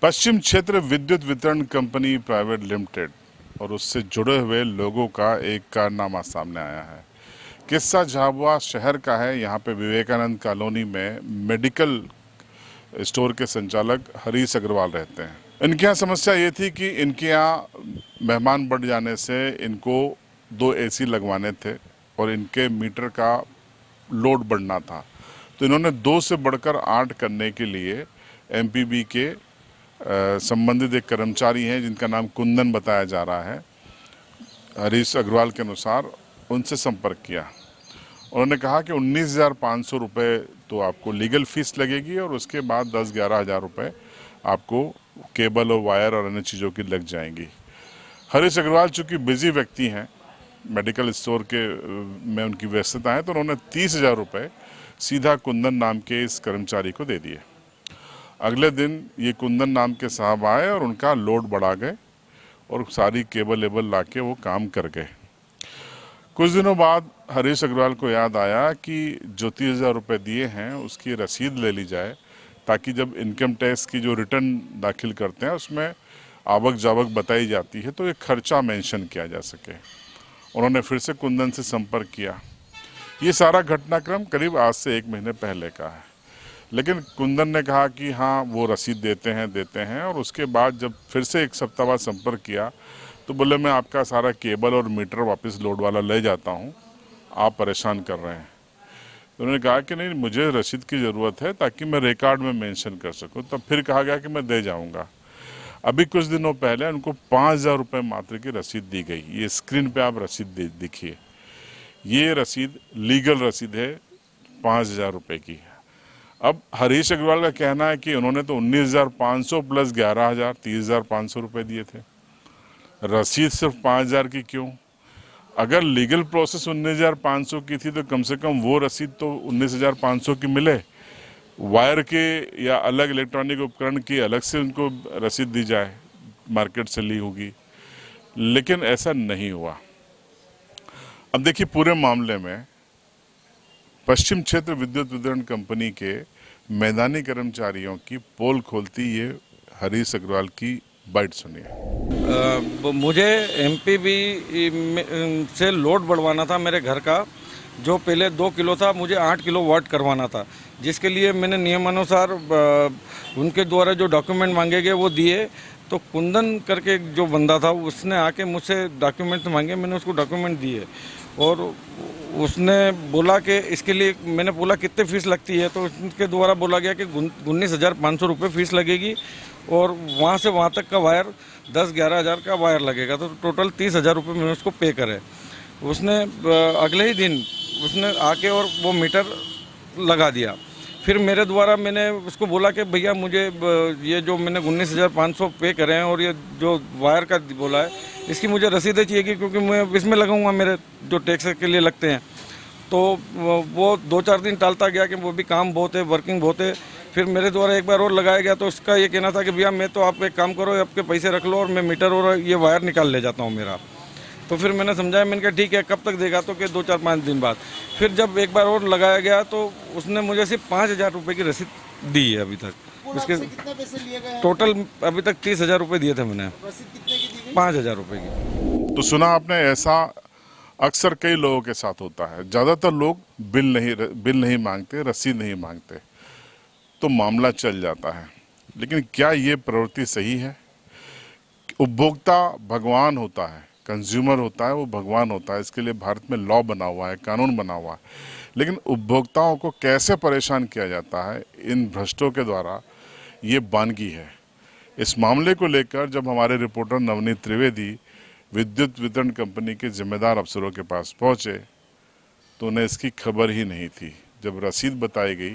पश्चिम क्षेत्र विद्युत वितरण कंपनी प्राइवेट लिमिटेड और उससे जुड़े हुए लोगों का एक कारनामा सामने आया है। किस्सा झाबुआ शहर का है। यहाँ पे विवेकानंद कॉलोनी में मेडिकल स्टोर के संचालक हरीश अग्रवाल रहते हैं। इनके यहाँ समस्या ये थी कि इनके यहाँ मेहमान बढ़ जाने से इनको 2 एसी लगवाने थे और इनके मीटर का लोड बढ़ना था। तो इन्होंने 2 से बढ़कर 8 करने के लिए एमपीबी के संबंधित एक कर्मचारी हैं जिनका नाम कुंदन बताया जा रहा है, हरीश अग्रवाल के अनुसार, उनसे संपर्क किया। उन्होंने कहा कि 19,500 रुपये तो आपको लीगल फीस लगेगी और उसके बाद 10-11 हज़ार रुपये आपको केबल और वायर और अन्य चीज़ों की लग जाएंगी। हरीश अग्रवाल चूँकि बिजी व्यक्ति हैं, मेडिकल स्टोर के में उनकी व्यस्तता है, तो उन्होंने 30,000 रुपये सीधा कुंदन नाम के इस कर्मचारी को दे दिए। अगले दिन ये कुंदन नाम के साहब आए और उनका लोड बढ़ा गए और सारी केबल एबल ला के वो काम कर गए। कुछ दिनों बाद हरीश अग्रवाल को याद आया कि जो 30,000 रुपये दिए हैं उसकी रसीद ले ली जाए, ताकि जब इनकम टैक्स की जो रिटर्न दाखिल करते हैं उसमें आवक जावक बताई जाती है तो ये खर्चा मेंशन किया जा सके। उन्होंने फिर से कुंदन से संपर्क किया। ये सारा घटनाक्रम करीब आज से 1 महीने पहले का है, लेकिन कुंदन ने कहा कि हाँ वो रसीद देते हैं और उसके बाद जब फिर से 1 सप्ताह बाद संपर्क किया तो बोले मैं आपका सारा केबल और मीटर वापस लोड वाला ले जाता हूँ, आप परेशान कर रहे हैं। तो उन्होंने कहा कि नहीं, मुझे रसीद की ज़रूरत है ताकि मैं रिकॉर्ड में मेंशन कर सकूँ। तब फिर कहा गया कि मैं दे जाऊँगा। अभी कुछ दिनों पहले उनको 5,000 रुपये मात्र की रसीद दी गई। ये स्क्रीन पे आप रसीद देखिए, ये रसीद लीगल रसीद है 5,000 रुपये की। अब हरीश अग्रवाल का कहना है कि उन्होंने तो 19,500 प्लस 11,000 30,500 रुपये दिए थे, रसीद सिर्फ 5,000 की क्यों? अगर लीगल प्रोसेस 19,500 की थी तो कम से कम वो रसीद तो 19,500 की मिले। वायर के या अलग इलेक्ट्रॉनिक उपकरण की अलग से उनको रसीद दी जाए, मार्केट से ली होगी, लेकिन ऐसा नहीं हुआ। अब देखिए, पूरे मामले में पश्चिम क्षेत्र विद्युत वितरण कंपनी के मैदानी कर्मचारियों की पोल खोलती ये हरीश अग्रवाल की बाइट सुनिए। मुझे एमपीबी से लोड बढ़वाना था मेरे घर का, जो पहले 2 किलो था, मुझे 8 किलो वाट करवाना था, जिसके लिए मैंने नियमानुसार उनके द्वारा जो डॉक्यूमेंट मांगे गए वो दिए। तो कुंदन करके जो बंदा था उसने आके मुझसे डॉक्यूमेंट मांगे, मैंने उसको डॉक्यूमेंट दिए और उसने बोला कि इसके लिए, मैंने बोला कितने फ़ीस लगती है, तो उसके द्वारा बोला गया कि 19,500 रुपये फ़ीस लगेगी और वहाँ से वहाँ तक का वायर 10-11 हज़ार का वायर लगेगा, तो टोटल 30,000 रुपये मैंने उसको पे करे। उसने अगले ही दिन उसने आके और वो मीटर लगा दिया। फिर मेरे द्वारा मैंने उसको बोला कि भैया मुझे ये जो मैंने 19,500 पे करे हैं और ये जो वायर का बोला है इसकी मुझे रसीदें चाहिए, क्योंकि मैं इसमें लगाऊंगा, मेरे जो टैक्स के लिए लगते हैं। तो वो 2-4 दिन टालता गया कि वो भी काम बहुत है, वर्किंग बहुत है। फिर मेरे द्वारा एक बार और लगाया गया तो उसका ये कहना था कि भैया मैं तो आप एक काम करो, आपके पैसे रख लो और मैं मीटर और ये वायर निकाल ले जाता हूँ मेरा। तो फिर मैंने समझाया, मैंने कहा ठीक है, कब तक देगा? तो कि 2-4-5 दिन बाद। फिर जब एक बार और लगाया गया तो उसने मुझे सिर्फ 5,000 रुपये की रसीद दी है अभी तक। उसके कितने पैसे लिए गए? टोटल अभी तक 30,000 रुपये दिए थे मैंने। रसीद कितने की दी गई? 5,000 रुपये की। तो सुना आपने, ऐसा अक्सर कई लोगों के साथ होता है। ज़्यादातर लोग बिल नहीं मांगते, रसीद नहीं मांगते, तो मामला चल जाता है। लेकिन क्या ये प्रवृत्ति सही है? उपभोक्ता भगवान होता है, कंज्यूमर होता है, वो भगवान होता है। इसके लिए भारत में लॉ बना हुआ है, कानून बना हुआ है। लेकिन उपभोक्ताओं को कैसे परेशान किया जाता है इन भ्रष्टों के द्वारा, ये वानगी है। इस मामले को लेकर जब हमारे रिपोर्टर नवनीत त्रिवेदी विद्युत वितरण कंपनी के जिम्मेदार अफसरों के पास पहुंचे तो उन्हें इसकी खबर ही नहीं थी। जब रसीद बताई गई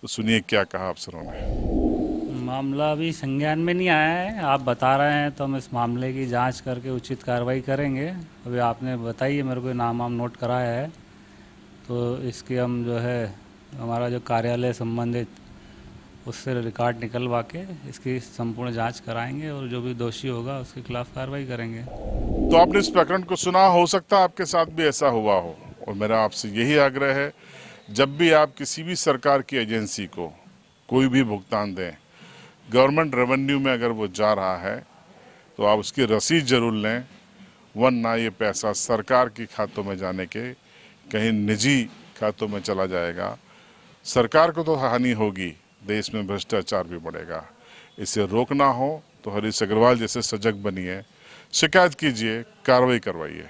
तो सुनिए क्या कहा अफसरों ने। मामला अभी संज्ञान में नहीं आया है, आप बता रहे हैं तो हम इस मामले की जांच करके उचित कार्रवाई करेंगे। अभी आपने बताई है, मेरे को नाम नोट कराया है, तो इसकी हम जो है हमारा जो कार्यालय संबंधित उससे रिकॉर्ड निकलवा के इसकी संपूर्ण जांच कराएंगे और जो भी दोषी होगा उसके खिलाफ कार्रवाई करेंगे। तो आपने इस प्रकरण को सुना, हो सकता है आपके साथ भी ऐसा हुआ हो, और मेरा आपसे यही आग्रह है, जब भी आप किसी भी सरकार की एजेंसी को कोई भी भुगतान दें गवर्नमेंट रेवेन्यू में अगर वो जा रहा है तो आप उसकी रसीद जरूर लें, वरना ये पैसा सरकार की खातों में जाने के कहीं निजी खातों में चला जाएगा। सरकार को तो हानि होगी, देश में भ्रष्टाचार भी बढ़ेगा। इसे रोकना हो तो हरीश अग्रवाल जैसे सजग बनिए, शिकायत कीजिए, कार्रवाई करवाइए।